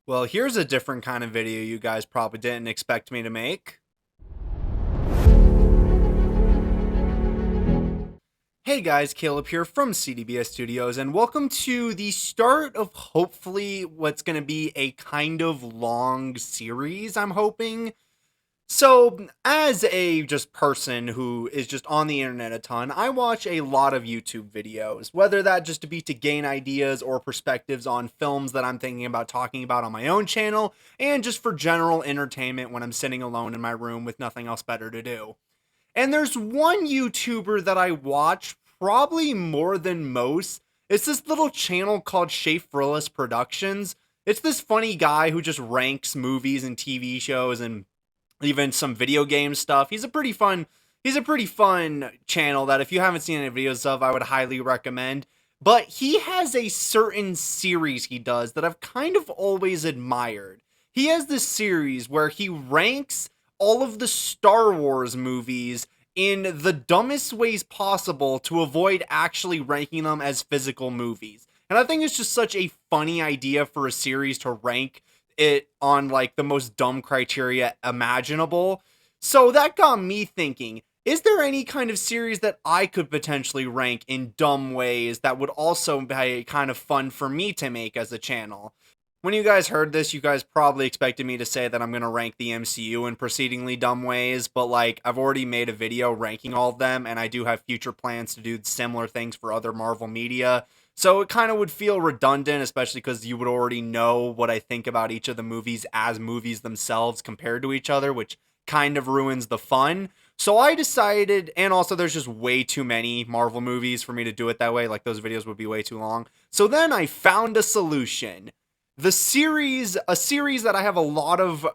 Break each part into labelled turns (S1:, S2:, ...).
S1: Well, here's a different kind of video you guys probably didn't expect me to make. Hey guys, Caleb here from CDBS Studios, and welcome to the start of hopefully what's going to be a kind of long series, I'm hoping. So, as a just person who is just on the internet a ton, I watch a lot of YouTube videos, whether that just to be to gain ideas or perspectives on films that I'm thinking about talking about on my own channel, and just for general entertainment when I'm sitting alone in my room with nothing else better to do. And there's one YouTuber that I watch probably more than most. It's this little channel called Shay Frillis Productions. It's this funny guy who just ranks movies and TV shows and even some video game stuff. He's a pretty fun channel that if you haven't seen any videos of, I would highly recommend. But he has a certain series he does that I've kind of always admired. He has this series where he ranks all of the Star Wars movies in the dumbest ways possible to avoid actually ranking them as physical movies. And I think it's just such a funny idea for a series to rank it on like the most dumb criteria imaginable. So that got me thinking, is there any kind of series that I could potentially rank in dumb ways that would also be kind of fun for me to make as a channel? When you guys heard this, you guys probably expected me to say that I'm going to rank the MCU in proceedingly dumb ways, but like I've already made a video ranking all of them, and I do have future plans to do similar things for other Marvel media. So it kind of would feel redundant, especially because you would already know what I think about each of the movies as movies themselves compared to each other, which kind of ruins the fun. So I decided, and also there's just way too many Marvel movies for me to do it that way, like those videos would be way too long. So then I found a solution. A series that I have a lot of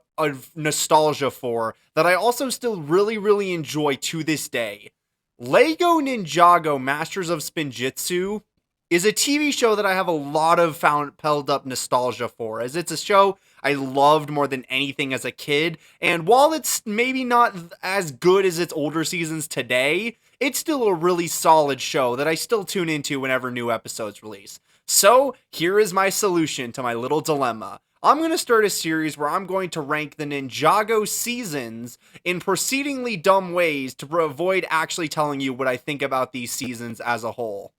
S1: nostalgia for, that I also still really, really enjoy to this day. Lego Ninjago Masters of Spinjitzu is a TV show that I have a lot of pelled up nostalgia for, as it's a show I loved more than anything as a kid, and while it's maybe not as good as its older seasons today, it's still a really solid show that I still tune into whenever new episodes release. So, here is my solution to my little dilemma. I'm going to start a series where I'm going to rank the Ninjago Seasons in proceedingly dumb ways to avoid actually telling you what I think about these seasons as a whole.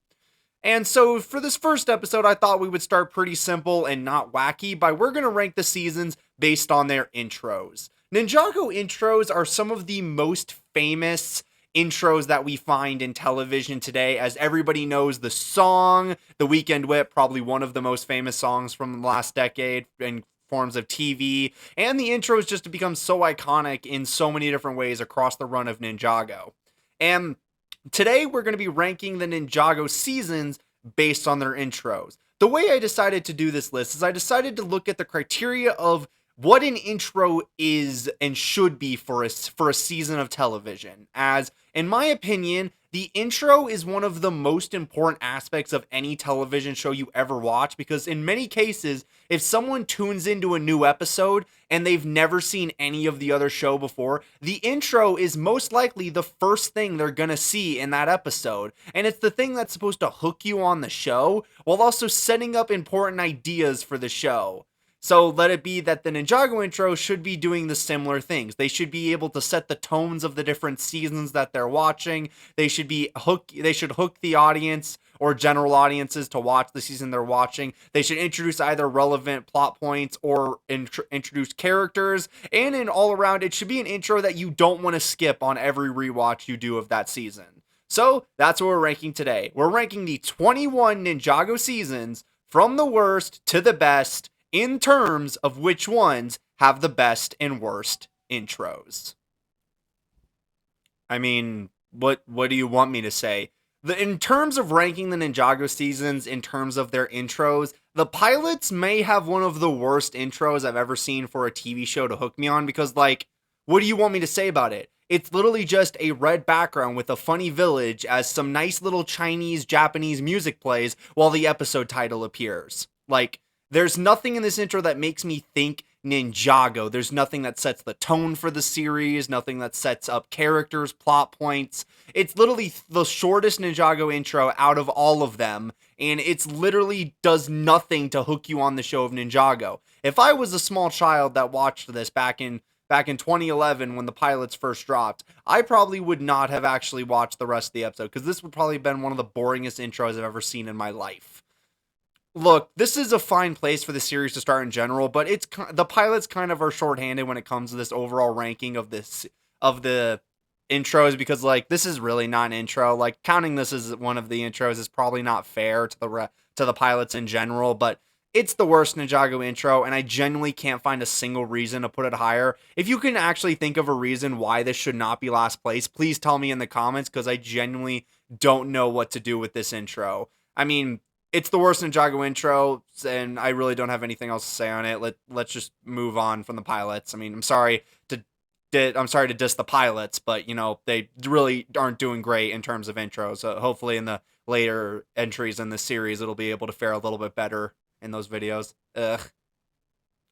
S1: And so for this first episode, I thought we would start pretty simple and not wacky by we're going to rank the seasons based on their intros. Ninjago intros are some of the most famous intros that we find in television today, as everybody knows the song, The Weekend Whip, probably one of the most famous songs from the last decade in forms of TV, and the intros just become so iconic in so many different ways across the run of Ninjago. And today we're going to be ranking the Ninjago seasons based on their intros. The way I decided to do this list is I decided to look at the criteria of what an intro is and should be for a season of television. As, in my opinion, the intro is one of the most important aspects of any television show you ever watch, because in many cases, if someone tunes into a new episode and they've never seen any of the other show before, the intro is most likely the first thing they're gonna see in that episode. And it's the thing that's supposed to hook you on the show while also setting up important ideas for the show. So let it be that the Ninjago intro should be doing the similar things. They should be able to set the tones of the different seasons that they're watching. They should hook the audience or general audiences to watch the season they're watching. They should introduce either relevant plot points or introduce characters. And in all around, it should be an intro that you don't want to skip on every rewatch you do of that season. So that's what we're ranking today. We're ranking the 21 Ninjago seasons from the worst to the best, in terms of which ones have the best and worst intros. I mean, what do you want me to say? In terms of ranking the Ninjago seasons in terms of their intros, the pilots may have one of the worst intros I've ever seen for a TV show to hook me on, because like, what do you want me to say about it? It's literally just a red background with a funny village as some nice little Chinese, Japanese music plays while the episode title appears. Like, there's nothing in this intro that makes me think Ninjago. There's nothing that sets the tone for the series, nothing that sets up characters, plot points. It's literally the shortest Ninjago intro out of all of them, and it's literally does nothing to hook you on the show of Ninjago. If I was a small child that watched this back in 2011 when the pilots first dropped, I probably would not have actually watched the rest of the episode because this would probably have been one of the boringest intros I've ever seen in my life. Look, this is a fine place for the series to start in general, but the pilots kind of are shorthanded when it comes to this overall ranking of the intros because like this is really not an intro. Like counting this as one of the intros is probably not fair to the pilots in general, but it's the worst Ninjago intro, and I genuinely can't find a single reason to put it higher. If you can actually think of a reason why this should not be last place, please tell me in the comments because I genuinely don't know what to do with this intro. I mean, it's the worst Ninjago intro, and I really don't have anything else to say on it. Let's just move on from the pilots. I mean, I'm sorry to diss the pilots, but you know they really aren't doing great in terms of intros. So hopefully, in the later entries in the series, it'll be able to fare a little bit better in those videos. Ugh.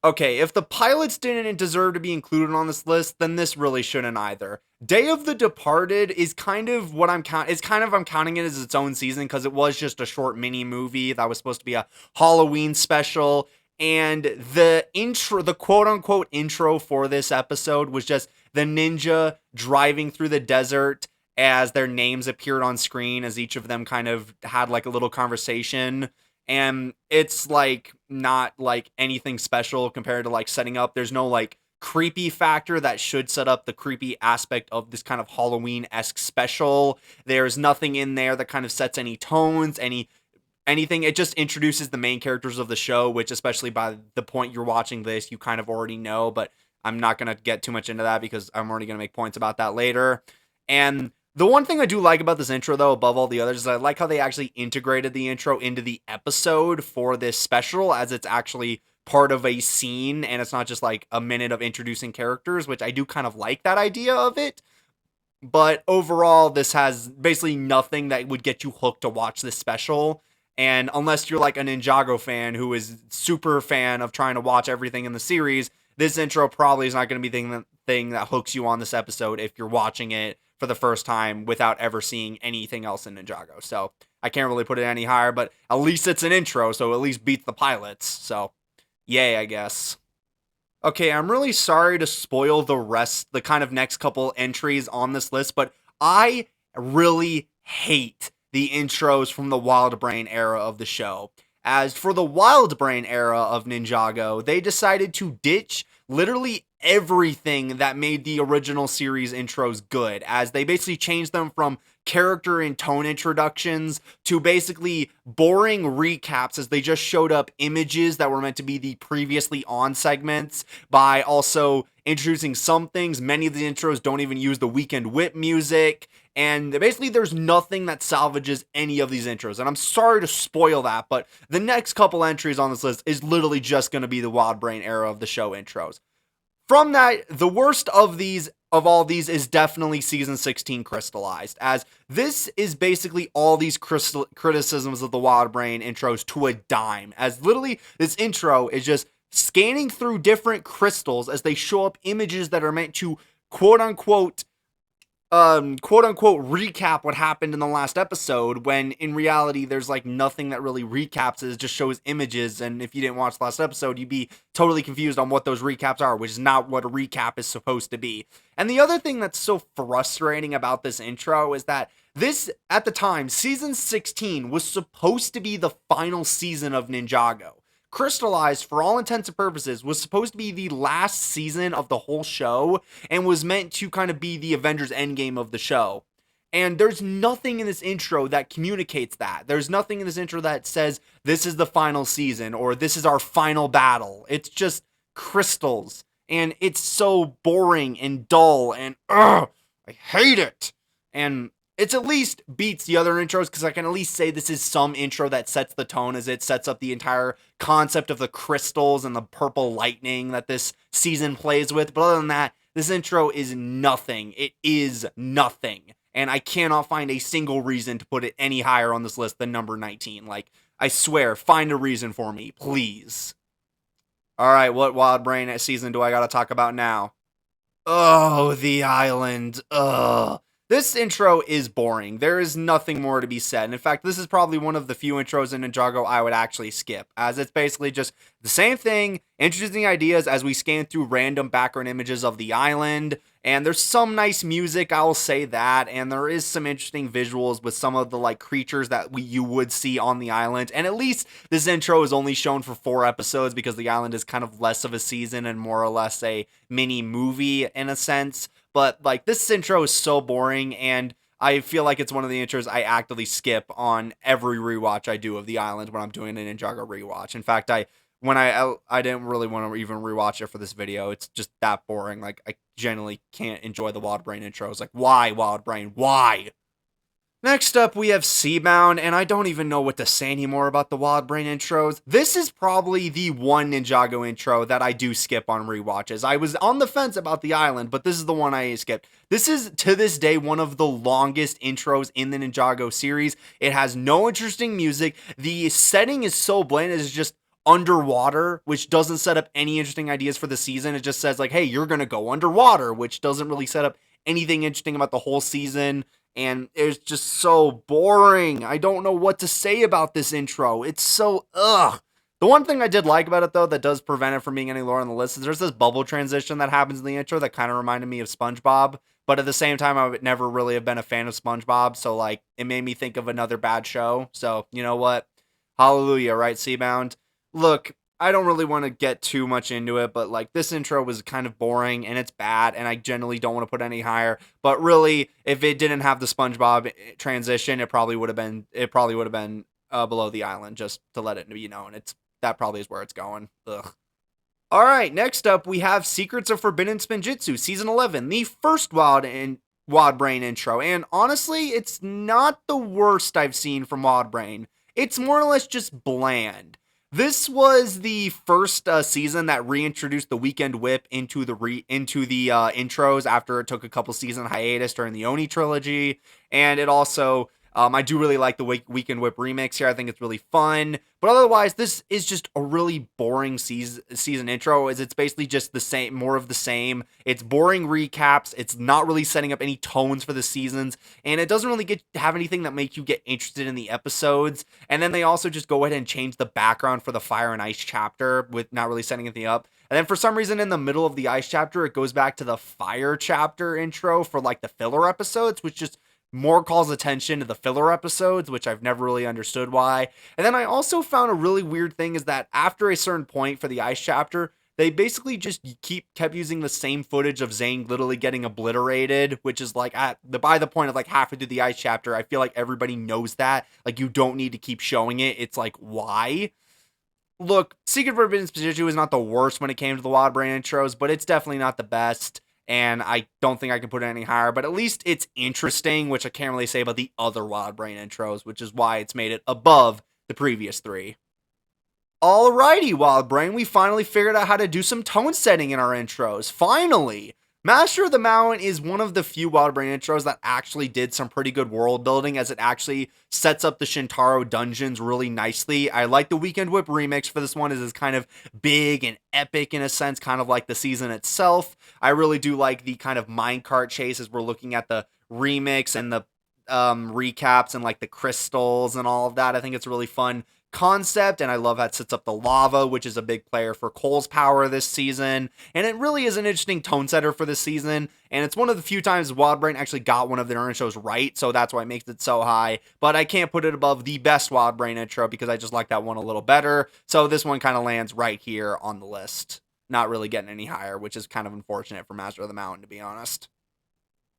S1: Okay, if the pilots didn't deserve to be included on this list, then this really shouldn't either. Day of the Departed is kind of what I'm counting it as its own season because it was just a short mini movie that was supposed to be a Halloween special, and the quote unquote intro for this episode was just the ninja driving through the desert as their names appeared on screen as each of them kind of had like a little conversation. And it's like not like anything special compared to like setting up. There's no like creepy factor that should set up the creepy aspect of this kind of Halloween-esque special. There's nothing in there that kind of sets any tones, anything. It just introduces the main characters of the show, which especially by the point you're watching this, you kind of already know, but I'm not going to get too much into that because I'm already going to make points about that later. And the one thing I do like about this intro, though, above all the others, is I like how they actually integrated the intro into the episode for this special, as it's actually part of a scene, and it's not just like a minute of introducing characters, which I do kind of like that idea of it. But overall, this has basically nothing that would get you hooked to watch this special. And unless you're like a Ninjago fan who is super fan of trying to watch everything in the series, this intro probably is not going to be the thing that hooks you on this episode if you're watching it for the first time without ever seeing anything else in Ninjago. So I can't really put it any higher, but at least it's an intro, so at least beats the pilots. So yay, I guess. Okay, I'm really sorry to spoil the kind of next couple entries on this list, but I really hate the intros from the Wild Brain era of the show. As for the Wild Brain era of Ninjago, they decided to ditch literally everything that made the original series intros good, as they basically changed them from character and tone introductions to basically boring recaps, as they just showed up images that were meant to be the previously on segments, by also introducing some things. Many of the intros don't even use the Weekend Whip music, and basically there's nothing that salvages any of these intros. And I'm sorry to spoil that, but the next couple entries on this list is literally just going to be the Wild Brain era of the show intros. From that, the worst of all these is definitely season 16 Crystallized, as this is basically all these criticisms of the Wild Brain intros to a dime, as literally this intro is just scanning through different crystals as they show up images that are meant to quote unquote recap what happened in the last episode, when in reality there's like nothing that really recaps it just shows images, and if you didn't watch the last episode you'd be totally confused on what those recaps are, which is not what a recap is supposed to be. And the other thing that's so frustrating about this intro is that this, at the time, season 16 was supposed to be the final season of Ninjago. Crystallized, for all intents and purposes, was supposed to be the last season of the whole show and was meant to kind of be the Avengers Endgame of the show. And there's nothing in this intro that communicates that. There's nothing in this intro that says this is the final season or this is our final battle. It's just crystals. And it's so boring and dull and I hate it. And it's at least beats the other intros because I can at least say this is some intro that sets the tone, as it sets up the entire concept of the crystals and the purple lightning that this season plays with. But other than that, this intro is nothing. It is nothing. And I cannot find a single reason to put it any higher on this list than number 19. Like, I swear, find a reason for me, please. Alright, what Wild Brain season do I gotta talk about now? Oh, the island. Ugh. This intro is boring. There is nothing more to be said. And in fact, this is probably one of the few intros in Ninjago I would actually skip, as it's basically just the same thing, introducing ideas as we scan through random background images of the island. And there's some nice music, I will say that, and there is some interesting visuals with some of the like creatures that you would see on the island. And at least this intro is only shown for 4 episodes because the island is kind of less of a season and more or less a mini movie in a sense. But like this intro is so boring, and I feel like it's one of the intros I actively skip on every rewatch I do of the island when I'm doing an Ninjago rewatch. In fact, I didn't really want to even rewatch it for this video. It's just that boring. Like I genuinely can't enjoy the Wild Brain intros. Like why Wild Brain? Why? Next up, we have Seabound, and I don't even know what to say anymore about the Wild Brain intros. This is probably the one Ninjago intro that I do skip on rewatches. I was on the fence about the island, but this is the one I skipped. This is, to this day, one of the longest intros in the Ninjago series. It has no interesting music. The setting is so bland, it's just underwater, which doesn't set up any interesting ideas for the season. It just says, like, hey, you're going to go underwater, which doesn't really set up anything interesting about the whole season. And it's just so boring. I don't know what to say about this intro. It's so, ugh. The one thing I did like about it, though, that does prevent it from being any lower on the list is there's this bubble transition that happens in the intro that kind of reminded me of SpongeBob. But at the same time, I would never really have been a fan of SpongeBob. So, like, it made me think of another bad show. So, you know what? Hallelujah, right, Seabound? Look, I don't really want to get too much into it, but like this intro was kind of boring and it's bad, and I generally don't want to put any higher. But really, if it didn't have the SpongeBob transition, it probably would have been below the island, just to let it be known. That probably is where it's going. Ugh. All right, next up we have Secrets of Forbidden Spinjitzu, season 11, the first Wild Brain intro, and honestly, it's not the worst I've seen from Wild Brain. It's more or less just bland. This was the first season that reintroduced the Weekend Whip into the intros after it took a couple season hiatus during the Oni trilogy, and it also I do really like the Weekend Whip remix here. I think it's really fun. But otherwise, this is just a really boring season intro. It's basically just the same, more of the same. It's boring recaps. It's not really setting up any tones for the seasons. And it doesn't really have anything that makes you get interested in the episodes. And then they also just go ahead and change the background for the Fire and Ice chapter with not really setting anything up. And then for some reason in the middle of the Ice chapter, it goes back to the Fire chapter intro for like the filler episodes, which just more calls attention to the filler episodes, which I've never really understood why. And then I also found a really weird thing is that after a certain point for the Ice chapter, they basically just kept using the same footage of Zane literally getting obliterated, which is like by the point of like halfway through the Ice chapter, I feel like everybody knows that. Like you don't need to keep showing it. It's like, why? Look, Secret Forbidden Spinjitzu is not the worst when it came to the Wild Brain intros, but it's definitely not the best. And I don't think I can put it any higher, but at least it's interesting, which I can't really say about the other Wild Brain intros, which is why it's made it above the previous 3. Alrighty, Wild Brain, we finally figured out how to do some tone setting in our intros. Finally! Master of the Mountain is one of the few Wild Brain intros that actually did some pretty good world building, as it actually sets up the Shintaro dungeons really nicely. I like the Weekend Whip remix for this one, as it's kind of big and epic in a sense, kind of like the season itself. I really do like the kind of minecart chase as we're looking at the remix and the recaps and like the crystals and all of that. I think it's a really fun concept, and I love how it sets up the lava, which is a big player for Cole's power this season, and it really is an interesting tone setter for this season, and it's one of the few times Wild Brain actually got one of their intros right, so that's why it makes it so high, but I can't put it above the best Wild Brain intro because I just like that one a little better, so this one kind of lands right here on the list, not really getting any higher, which is kind of unfortunate for Master of the Mountain, to be honest.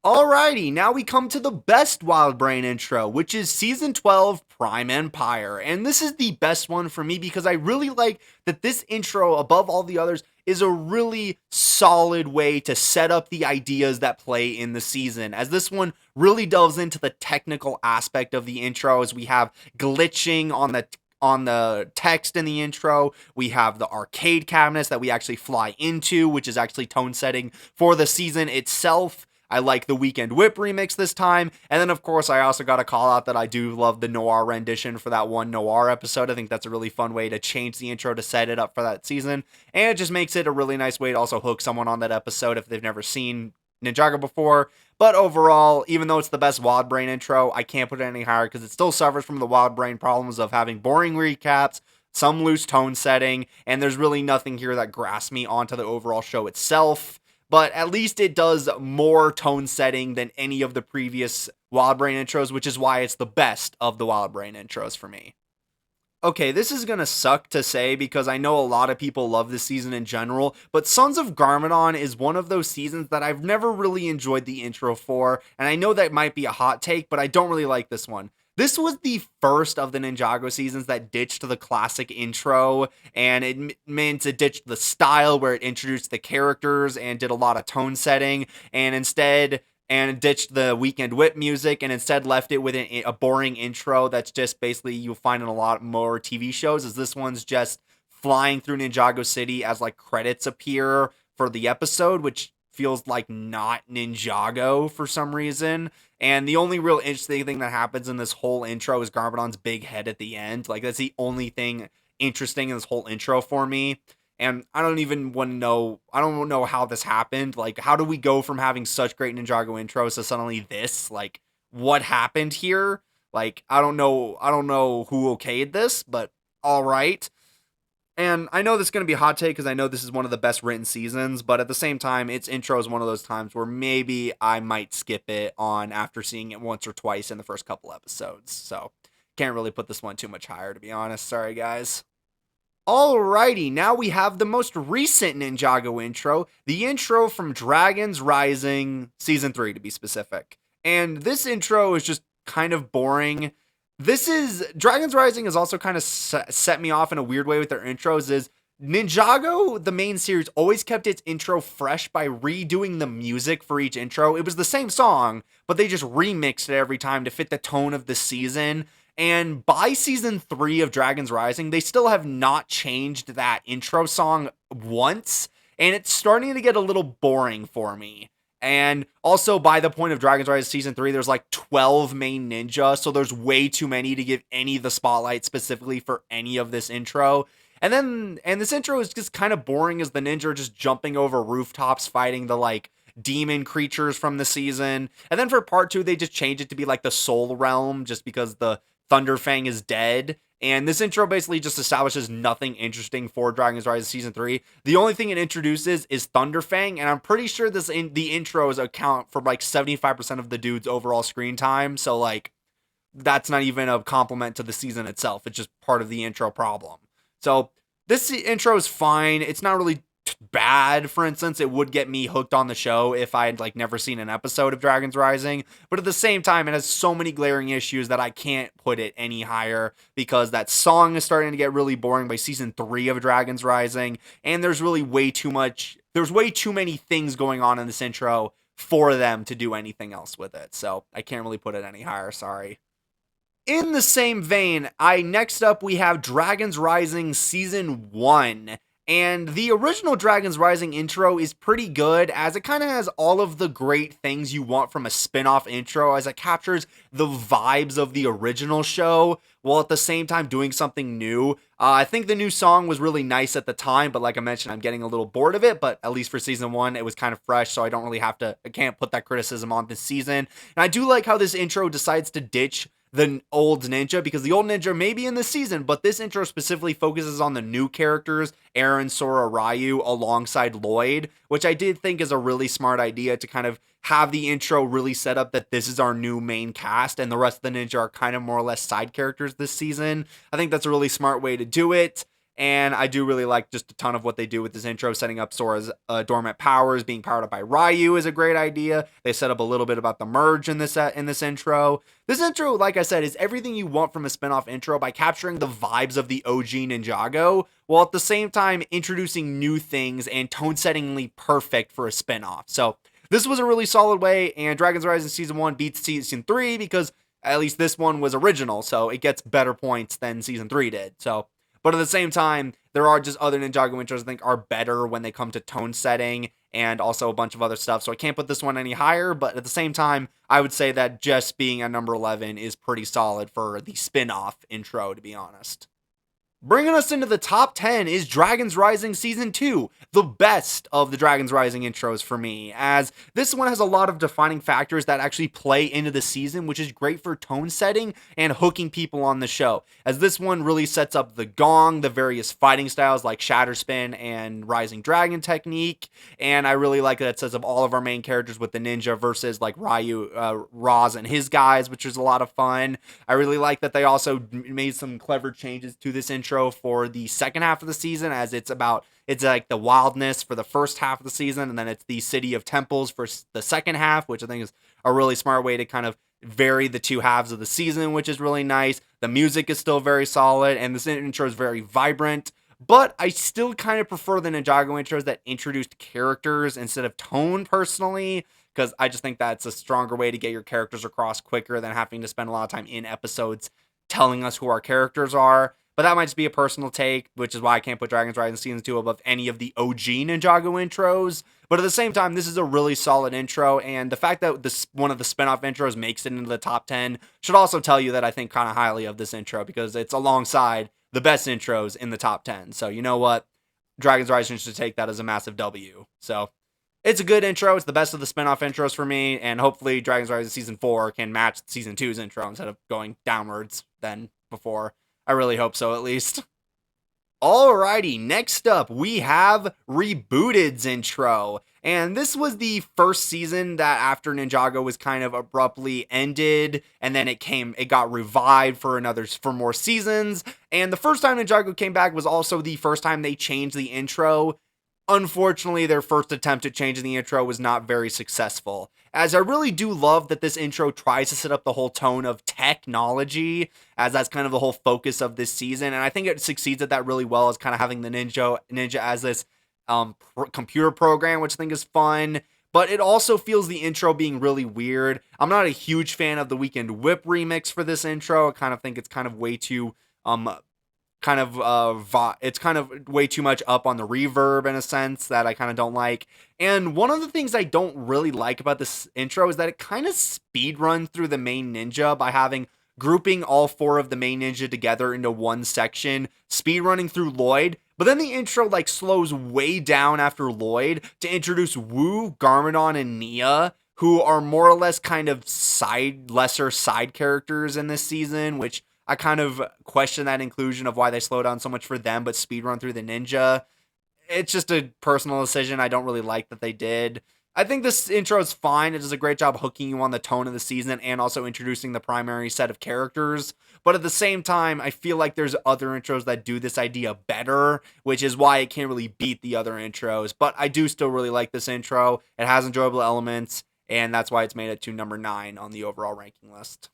S1: Alrighty, now we come to the best Wild Brain intro, which is Season 12, Prime Empire. And this is the best one for me because I really like that this intro, above all the others, is a really solid way to set up the ideas that play in the season, as this one really delves into the technical aspect of the intro, as we have glitching on the text in the intro. We have the arcade cabinets that we actually fly into, which is actually tone setting for the season itself. I like the Weekend Whip remix this time. And then, of course, I also got to call out that I do love the Noir rendition for that one Noir episode. I think that's a really fun way to change the intro to set it up for that season. And it just makes it a really nice way to also hook someone on that episode if they've never seen Ninjago before. But overall, even though it's the best Wild Brain intro, I can't put it any higher because it still suffers from the Wild Brain problems of having boring recaps, some loose tone setting, and there's really nothing here that grasps me onto the overall show itself. But at least it does more tone setting than any of the previous Wild Brain intros, which is why it's the best of the Wild Brain intros for me. Okay, this is gonna suck to say because I know a lot of people love this season in general, but Sons of Garmadon is one of those seasons that I've never really enjoyed the intro for, and I know that might be a hot take, but I don't really like this one. This was the first of the Ninjago seasons that ditched the classic intro, and it meant it ditched the style where it introduced the characters and did a lot of tone setting, and ditched the Weekend Whip music and instead left it with a boring intro that's just basically you'll find in a lot more TV shows, as this one's just flying through Ninjago City as like credits appear for the episode, which feels like not Ninjago for some reason. And the only real interesting thing that happens in this whole intro is Garmadon's big head at the end. Like, that's the only thing interesting in this whole intro for me. And I don't even want to know, I don't know how this happened. Like, how do we go from having such great Ninjago intros to suddenly this? Like, what happened here? Like, I don't know who okayed this, but all right. And I know this is going to be a hot take because I know this is one of the best written seasons, but at the same time, its intro is one of those times where maybe I might skip it on after seeing it once or twice in the first couple episodes. So, can't really put this one too much higher, to be honest. Sorry, guys. Alrighty, now we have the most recent Ninjago intro, the intro from Dragons Rising Season 3 to be specific. And this intro is just kind of boring. Dragons Rising has also kind of set me off in a weird way with their intros. Is Ninjago, the main series, always kept its intro fresh by redoing the music for each intro. It was the same song, but they just remixed it every time to fit the tone of the season. And by season 3 of Dragons Rising, they still have not changed that intro song once, and it's starting to get a little boring for me. And also, by the point of Dragons Rising season 3, there's like 12 main ninja, so there's way too many to give any of the spotlight specifically for any of this intro. And this intro is just kind of boring as the ninja are just jumping over rooftops fighting the like demon creatures from the season. And then for part 2, they just change it to be like the Soul Realm just because the Thunderfang is dead. And this intro basically just establishes nothing interesting for Dragons Rising Season 3. The only thing it introduces is Thunderfang, and I'm pretty sure the intros account for like 75% of the dude's overall screen time. So like, that's not even a compliment to the season itself. It's just part of the intro problem. So this intro is fine. It's not really bad. For instance, it would get me hooked on the show if I had like never seen an episode of Dragons Rising, but at the same time, it has so many glaring issues that I can't put it any higher because that song is starting to get really boring by season 3 of Dragons Rising, and there's way too many things going on in this intro for them to do anything else with it, so I can't really put it any higher, sorry. In the same vein, next up we have Dragons Rising Season 1. And the original Dragons Rising intro is pretty good, as it kind of has all of the great things you want from a spin-off intro, as it captures the vibes of the original show, while at the same time doing something new. I think the new song was really nice at the time, but like I mentioned, I'm getting a little bored of it, but at least for season 1, it was kind of fresh, so I can't put that criticism on this season. And I do like how this intro decides to ditch the old ninja, because the old ninja may be in this season, but this intro specifically focuses on the new characters, Eren, Sora, Ryu, alongside Lloyd, which I did think is a really smart idea to kind of have the intro really set up that this is our new main cast, and the rest of the ninja are kind of more or less side characters this season. I think that's a really smart way to do it. And I do really like just a ton of what they do with this intro, setting up Sora's dormant powers being powered up by Ryu is a great idea. They set up a little bit about the merge in this intro. This intro, like I said, is everything you want from a spin-off intro by capturing the vibes of the OG Ninjago, while at the same time introducing new things and tone-settingly perfect for a spin-off. So this was a really solid way, and Dragons Rising Season 1 beats Season 3 because at least this one was original, so it gets better points than Season 3 did. But at the same time, there are just other Ninjago intros I think are better when they come to tone setting and also a bunch of other stuff. So I can't put this one any higher, but at the same time, I would say that just being at number 11 is pretty solid for the spin-off intro, to be honest. Bringing us into the top 10 is Dragons Rising Season 2, the best of the Dragons Rising intros for me, as this one has a lot of defining factors that actually play into the season, which is great for tone setting and hooking people on the show, as this one really sets up the gong, the various fighting styles like Shatter Spin and Rising Dragon technique, and I really like that it sets up all of our main characters with the ninja versus like Roz and his guys, which is a lot of fun. I really like that they also made some clever changes to this intro for the second half of the season, as it's like the wildness for the first half of the season, and then it's the city of temples for the second half, which I think is a really smart way to kind of vary the two halves of the season, which is really nice. The music is still very solid, and this intro is very vibrant. But I still kind of prefer the Ninjago intros that introduced characters instead of tone, personally, because I just think that's a stronger way to get your characters across quicker than having to spend a lot of time in episodes telling us who our characters are. But that might just be a personal take, which is why I can't put Dragons Rising Season 2 above any of the OG Ninjago intros. But at the same time, this is a really solid intro, and the fact that this one of the spin-off intros makes it into the top 10 should also tell you that I think kind of highly of this intro, because it's alongside the best intros in the top 10. So you know what? Dragons Rising should take that as a massive W. So it's a good intro. It's the best of the spin-off intros for me, and hopefully Dragons Rising Season 4 can match Season 2's intro instead of going downwards than before. I really hope so, at least. Alrighty, next up, we have Rebooted's intro. And this was the first season that after Ninjago was kind of abruptly ended, and then it got revived for more seasons. And the first time Ninjago came back was also the first time they changed the intro. Unfortunately, their first attempt at changing the intro was not very successful, as I really do love that this intro tries to set up the whole tone of technology, as that's kind of the whole focus of this season, and I think it succeeds at that really well, as kind of having the ninja as this computer program, which I think is fun. But it also feels the intro being really weird. I'm not a huge fan of the Weekend Whip remix for this intro. I kind of think it's kind of way too it's kind of way too much up on the reverb in a sense that I kind of don't like. And one of the things I don't really like about this intro is that it kind of speed runs through the main ninja by grouping all four of the main ninja together into one section, speed running through Lloyd. But then the intro like slows way down after Lloyd to introduce Wu, Garmadon, and Nia, who are more or less kind of lesser side characters in this season, which I kind of question that inclusion of why they slow down so much for them, but speed run through the ninja. It's just a personal decision. I don't really like that they did. I think this intro is fine. It does a great job hooking you on the tone of the season and also introducing the primary set of characters. But at the same time, I feel like there's other intros that do this idea better, which is why it can't really beat the other intros. But I do still really like this intro. It has enjoyable elements, and that's why it's made it to number 9 on the overall ranking list.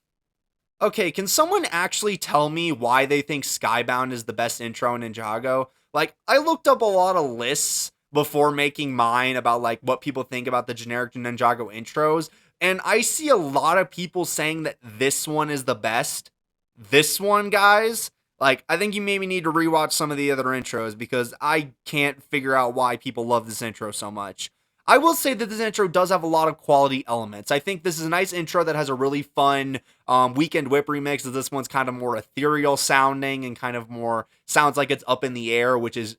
S1: Okay, can someone actually tell me why they think Skybound is the best intro in Ninjago? Like, I looked up a lot of lists before making mine about, like, what people think about the generic Ninjago intros, and I see a lot of people saying that this one is the best. This one, guys, like, I think you maybe need to rewatch some of the other intros, because I can't figure out why people love this intro so much. I will say that this intro does have a lot of quality elements. I think this is a nice intro that has a really fun Weekend Whip remix, as this one's kind of more ethereal sounding and kind of more sounds like it's up in the air, which is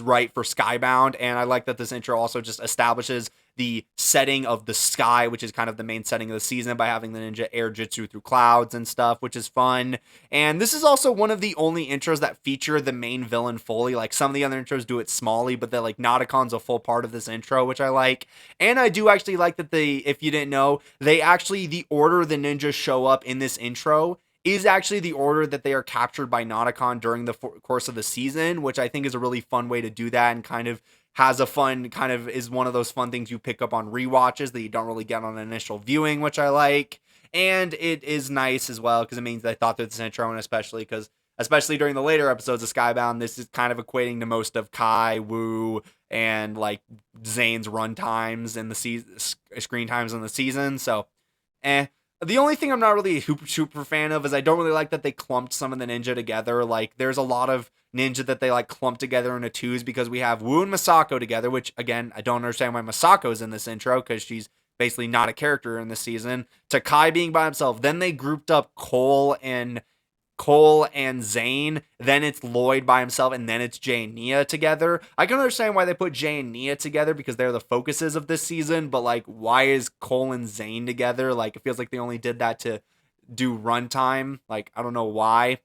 S1: right for Skybound. And I like that this intro also just establishes the setting of the sky, which is kind of the main setting of the season, by having the ninja air jutsu through clouds and stuff, which is fun. And this is also one of the only intros that feature the main villain fully. Like, some of the other intros do it smally, but like Nautocon's a full part of this intro, which I like. And I do actually like that if you didn't know, the order the ninjas show up in this intro is actually the order that they are captured by Nautocon during the course of the season, which I think is a really fun way to do that, and kind of is one of those fun things you pick up on rewatches that you don't really get on initial viewing, which I like. And it is nice as well, because it means they thought through this intro, and especially during the later episodes of Skybound, this is kind of equating to most of Kai, Wu, and like Zane's run times and the screen times in the season. So, The only thing I'm not really a super fan of is I don't really like that they clumped some of the ninja together. Like, there's a lot of ninja that they like clump together into twos, because we have Wu and Masako together, which again, I don't understand why Masako's in this intro, because she's basically not a character in this season, to Kai being by himself. Then they grouped up Cole and Cole and Zane, then it's Lloyd by himself, and then it's Jay and Nia together. I can understand why they put Jay and Nia together because they're the focuses of this season, but like, why is Cole and Zane together? Like, it feels like they only did that to do runtime. Like, I don't know why.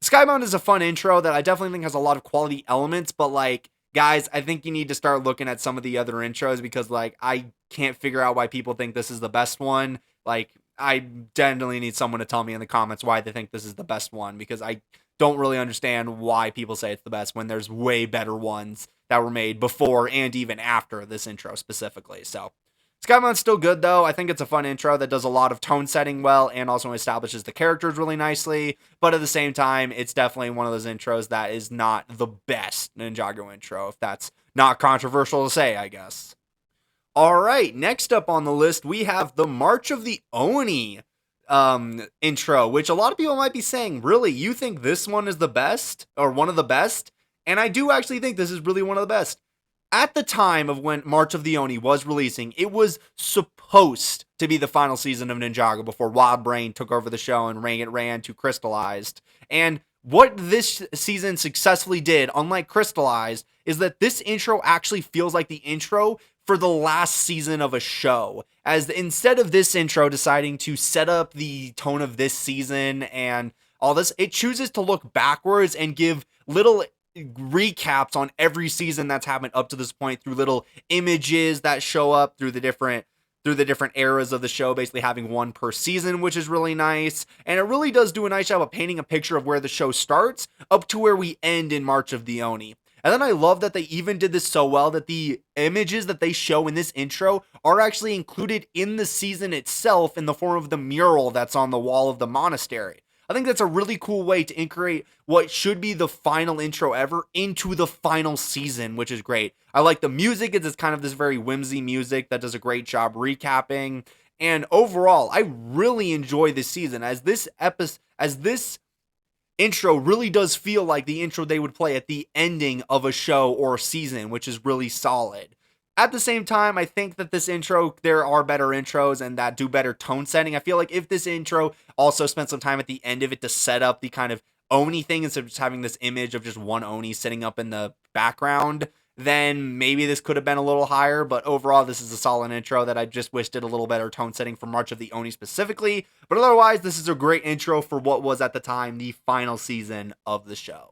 S1: Skybound is a fun intro that I definitely think has a lot of quality elements, but like, guys, I think you need to start looking at some of the other intros because like, I can't figure out why people think this is the best one. Like, I definitely need someone to tell me in the comments why they think this is the best one because I don't really understand why people say it's the best when there's way better ones that were made before and even after this intro specifically. So Skybound's still good though. I think it's a fun intro that does a lot of tone setting well and also establishes the characters really nicely. But at the same time, it's definitely one of those intros that is not the best Ninjago intro, if that's not controversial to say, I guess. All right, next up on the list, we have the March of the Oni intro, which a lot of people might be saying, really, you think this one is the best or one of the best? And I do actually think this is really one of the best. At the time of when March of the Oni was releasing, it was supposed to be the final season of Ninjago before Wild Brain took over the show and ran to Crystallized. And what this season successfully did, unlike Crystallized, is that this intro actually feels like the intro for the last season of a show. As instead of this intro deciding to set up the tone of this season and all this, it chooses to look backwards and give little recaps on every season that's happened up to this point through little images that show up through the different eras of the show, basically having one per season, which is really nice. And it really does do a nice job of painting a picture of where the show starts up to where we end in March of the Oni. And then I love that they even did this so well that the images that they show in this intro are actually included in the season itself in the form of the mural that's on the wall of the monastery. I think that's a really cool way to integrate what should be the final intro ever into the final season, which is great. I like the music. It's kind of this very whimsy music that does a great job recapping. And overall, I really enjoy this season as this intro really does feel like the intro they would play at the ending of a show or a season, which is really solid. At the same time, I think that this intro, there are better intros and that do better tone setting. I feel like if this intro also spent some time at the end of it to set up the kind of Oni thing instead of just having this image of just one Oni sitting up in the background, then maybe this could have been a little higher. But overall, this is a solid intro that I just wish did a little better tone setting for March of the Oni specifically. But otherwise, this is a great intro for what was at the time the final season of the show.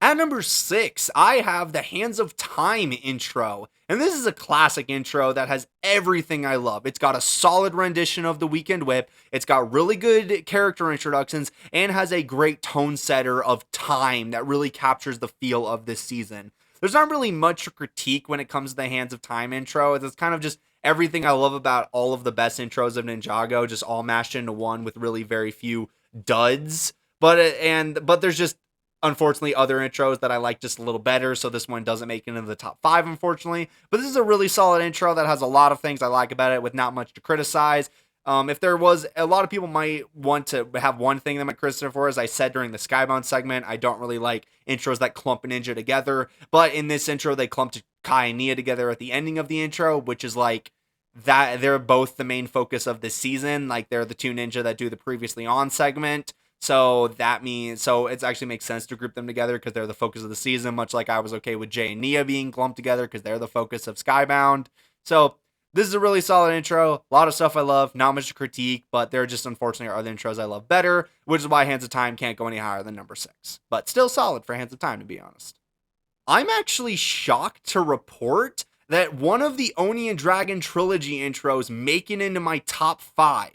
S1: At number 6, I have the Hands of Time intro. And this is a classic intro that has everything I love. It's got a solid rendition of the Weekend Whip. It's got really good character introductions and has a great tone setter of time that really captures the feel of this season. There's not really much to critique when it comes to the Hands of Time intro. It's kind of just everything I love about all of the best intros of Ninjago, just all mashed into one with really very few duds. But there's just unfortunately other intros that I like just a little better, so this one doesn't make it into the top 5, unfortunately. But this is a really solid intro that has a lot of things I like about it with not much to criticize. If there was, a lot of people might want to have one thing that might criticize for, as I said during the Skybound segment, I don't really like intros that clump a ninja together, but in this intro, they clumped Kai and Nia together at the ending of the intro, which is like, that they're both the main focus of this season, like they're the two ninja that do the previously on segment. So that means, so it actually makes sense to group them together because they're the focus of the season, much like I was okay with Jay and Nia being clumped together because they're the focus of Skybound. So this is a really solid intro. A lot of stuff I love, not much to critique, but there are just unfortunately other intros I love better, which is why Hands of Time can't go any higher than number 6. But still solid for Hands of Time, to be honest. I'm actually shocked to report that one of the Oni and Dragon trilogy intros make it into my top 5.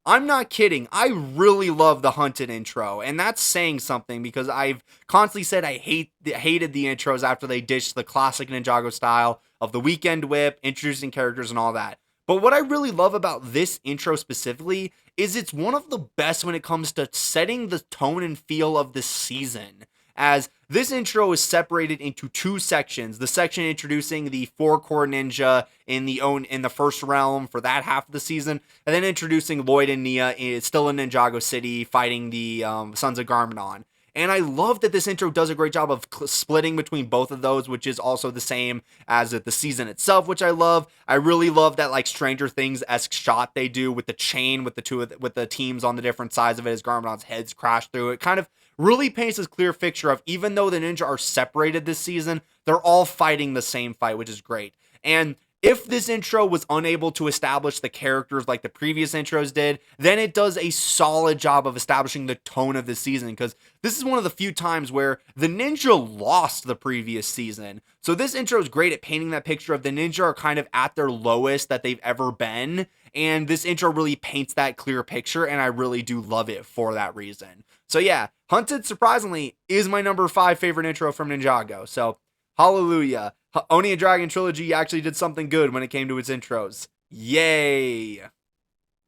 S1: I'm not kidding. I really love the Hunted intro, and that's saying something because I've constantly said I hated the intros after they ditched the classic Ninjago style of the Weekend Whip, introducing characters and all that. But what I really love about this intro specifically is it's one of the best when it comes to setting the tone and feel of the season, as this intro is separated into 2 sections. The section introducing the 4-core ninja in the first realm for that half of the season, and then introducing Lloyd and Nia still in Ninjago City fighting the Sons of Garmadon. And I love that this intro does a great job of splitting between both of those, which is also the same as the season itself, which I love. I really love that like Stranger Things-esque shot they do with the chain with the teams on the different sides of it as Garmadon's heads crash through. It kind of really paints this clear picture of, even though the ninja are separated this season, they're all fighting the same fight, which is great. And if this intro was unable to establish the characters like the previous intros did, then it does a solid job of establishing the tone of the season, because this is one of the few times where the ninja lost the previous season. So this intro is great at painting that picture of the ninja are kind of at their lowest that they've ever been, and this intro really paints that clear picture, and I really do love it for that reason. So yeah, Hunted, surprisingly, is my number 5 favorite intro from Ninjago. So hallelujah. Oni and Dragon Trilogy actually did something good when it came to its intros. Yay.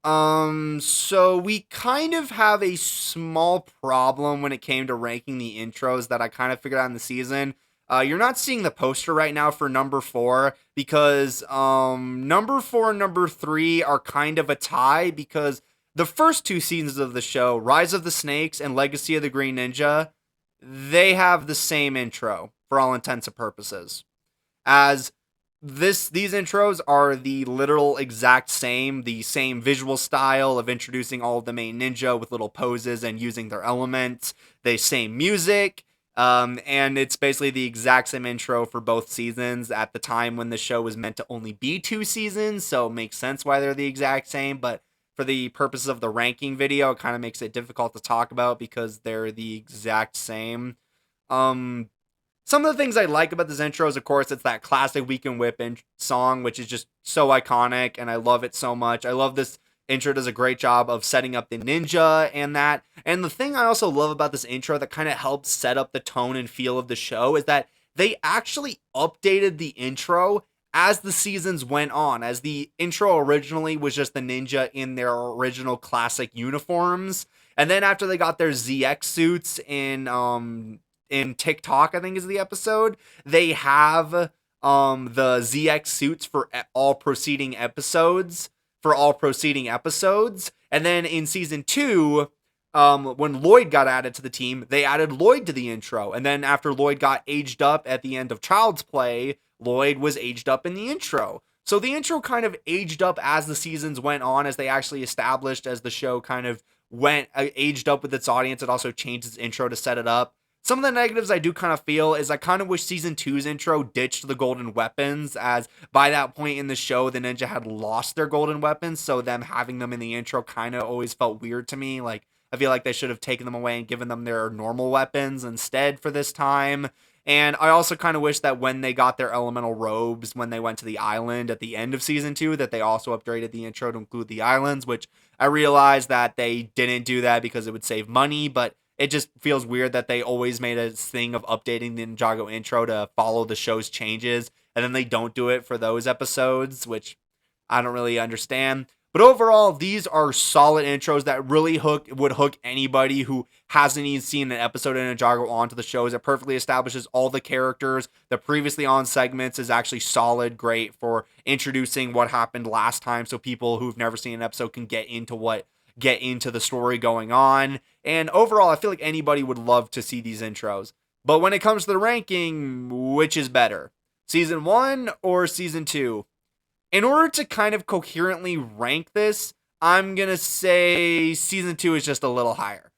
S1: So we kind of have a small problem when it came to ranking the intros that I kind of figured out in the season. You're not seeing the poster right now for number 4 because number 4 and number 3 are kind of a tie, because the first 2 seasons of the show, Rise of the Snakes and Legacy of the Green Ninja, they have the same intro for all intents and purposes. As these intros are the literal exact same, the same visual style of introducing all of the main ninja with little poses and using their elements, the same music, and it's basically the exact same intro for both seasons at the time when the show was meant to only be 2 seasons, so it makes sense why they're the exact same, but for the purposes of the ranking video, it kind of makes it difficult to talk about because they're the exact same. Some of the things I like about this intro is, of course, it's that classic We Can Whip song, which is just so iconic, and I love it so much. I love this intro does a great job of setting up the ninja and that. And the thing I also love about this intro that kind of helps set up the tone and feel of the show is that they actually updated the intro as the seasons went on, as the intro originally was just the ninja in their original classic uniforms. And then after they got their ZX suits in TikTok, I think is the episode, they have the ZX suits for all preceding episodes. And then in season 2, when Lloyd got added to the team, they added Lloyd to the intro. And then after Lloyd got aged up at the end of Child's Play, Lloyd was aged up in the intro. So the intro kind of aged up as the seasons went on, as they actually established, as the show kind of aged up with its audience. It also changed its intro to set it up. Some of the negatives I do kind of feel is I kind of wish season 2's intro ditched the golden weapons, as by that point in the show, the ninja had lost their golden weapons, so them having them in the intro kind of always felt weird to me. Like, I feel like they should have taken them away and given them their normal weapons instead for this time. And I also kind of wish that when they got their elemental robes, when they went to the island at the end of season 2, that they also upgraded the intro to include the islands, which I realized that they didn't do that because it would save money, but it just feels weird that they always made a thing of updating the Ninjago intro to follow the show's changes, and then they don't do it for those episodes, which I don't really understand. But overall, these are solid intros that really would hook anybody who hasn't even seen an episode of Ninjago onto the show, as it perfectly establishes all the characters. The previously on segments is actually solid, great for introducing what happened last time, so people who've never seen an episode can get into the story going on. And overall, I feel like anybody would love to see these intros. But when it comes to the ranking, which is better? Season 1 or Season 2? In order to kind of coherently rank this, I'm going to say Season 2 is just a little higher.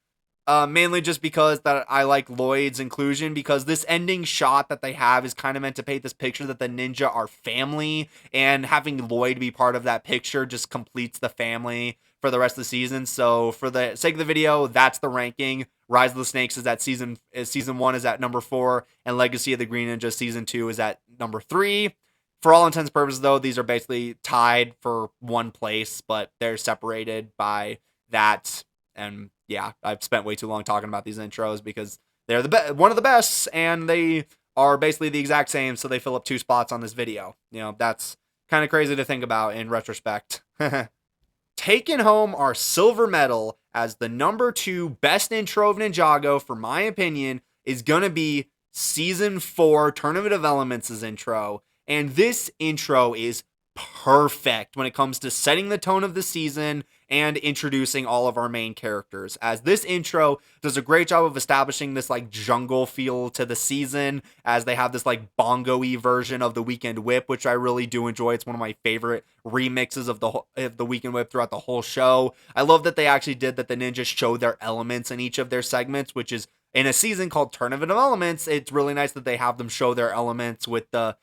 S1: Mainly just because that I like Lloyd's inclusion, because this ending shot that they have is kind of meant to paint this picture that the ninja are family, and having Lloyd be part of that picture just completes the family for the rest of the season. So for the sake of the video, that's the ranking. Rise of the Snakes is at season 1 is at number 4, and Legacy of the Green Ninja season 2 is at number 3. For all intents and purposes, though, these are basically tied for one place, but they're separated by that. And yeah, I've spent way too long talking about these intros because they're one of the best, and they are basically the exact same, so they fill up 2 spots on this video. You know, that's kind of crazy to think about in retrospect. Taking home our silver medal as the number 2 best intro of Ninjago, for my opinion, is going to be Season 4 Tournament of Elements' intro. And this intro is perfect when it comes to setting the tone of the season and introducing all of our main characters, as this intro does a great job of establishing this like jungle feel to the season, as they have this like bongo-y version of the Weekend Whip, which I really do enjoy. It's one of my favorite remixes of the Weekend Whip throughout the whole show. I love that they actually did that the ninjas show their elements in each of their segments, which is in a season called Tournament of Elements. It's really nice that they have them show their elements with the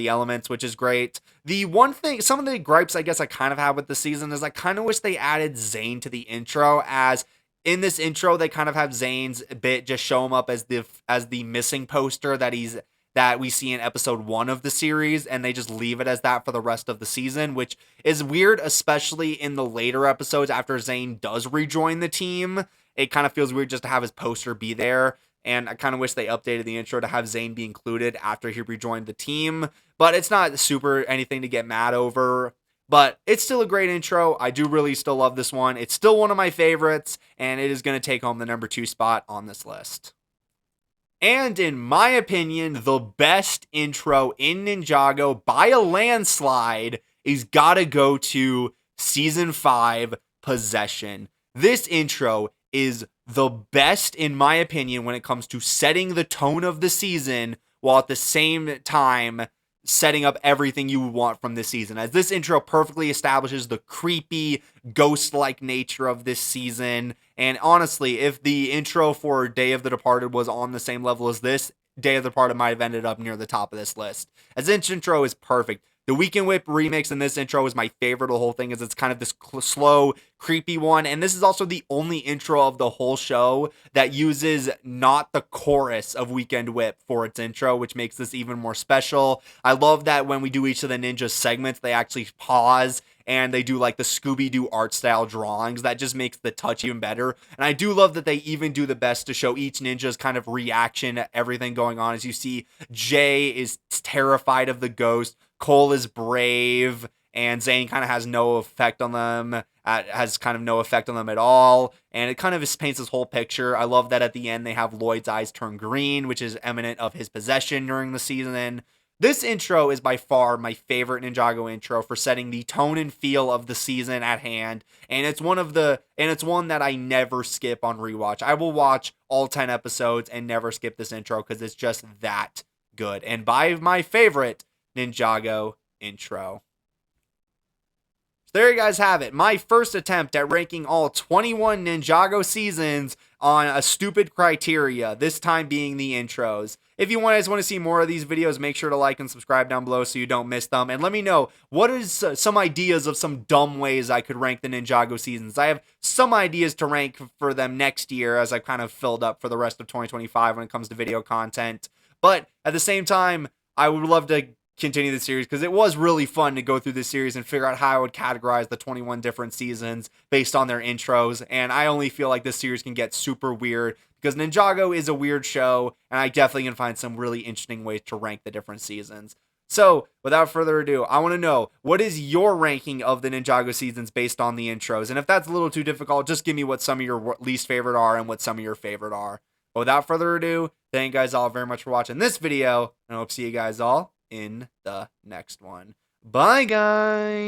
S1: elements, which is great. The one thing, some of the gripes I guess I kind of have with the season is I kind of wish they added Zane to the intro, as in this intro they kind of have Zane's bit just show him up as the missing poster that we see in episode 1 of the series, and they just leave it as that for the rest of the season, which is weird, especially in the later episodes after Zane does rejoin the team. It kind of feels weird just to have his poster be there. And I kind of wish they updated the intro to have Zane be included after he rejoined the team. But it's not super anything to get mad over. But it's still a great intro. I do really still love this one. It's still one of my favorites. And it is going to take home the number 2 spot on this list. And in my opinion, the best intro in Ninjago by a landslide is gotta go to Season 5, Possession. This intro is the best, in my opinion, when it comes to setting the tone of the season while at the same time setting up everything you would want from this season, as this intro perfectly establishes the creepy, ghost-like nature of this season. And honestly, if the intro for Day of the Departed was on the same level as this, Day of the Departed might have ended up near the top of this list, as this intro is perfect. The Weekend Whip remix in this intro is my favorite of the whole thing, as it's kind of this slow, creepy one. And this is also the only intro of the whole show that uses not the chorus of Weekend Whip for its intro, which makes this even more special. I love that when we do each of the ninja segments, they actually pause and they do like the Scooby-Doo art style drawings. That just makes the touch even better. And I do love that they even do the best to show each ninja's kind of reaction to everything going on. As you see, Jay is terrified of the ghost, Cole is brave, and Zane kind of has no effect on them, at all. And it kind of just paints this whole picture. I love that at the end they have Lloyd's eyes turn green, which is eminent of his possession during the season. This intro is by far my favorite Ninjago intro for setting the tone and feel of the season at hand, and it's one that I never skip on rewatch. I will watch all 10 episodes and never skip this intro because it's just that good, and by my favorite Ninjago intro. So there you guys have it. My first attempt at ranking all 21 Ninjago seasons on a stupid criteria, this time being the intros. If you guys want to see more of these videos, make sure to like and subscribe down below so you don't miss them. And let me know, what is some ideas of some dumb ways I could rank the Ninjago seasons? I have some ideas to rank for them next year, as I've kind of filled up for the rest of 2025 when it comes to video content. But at the same time, I would love to continue the series, because it was really fun to go through this series and figure out how I would categorize the 21 different seasons based on their intros. And I only feel like this series can get super weird because Ninjago is a weird show, and I definitely can find some really interesting ways to rank the different seasons. So without further ado, I want to know, what is your ranking of the Ninjago seasons based on the intros? And if that's a little too difficult, just give me what some of your least favorite are and what some of your favorite are. But without further ado, thank you guys all very much for watching this video, and I hope to see you guys all in the next one. Bye, guys.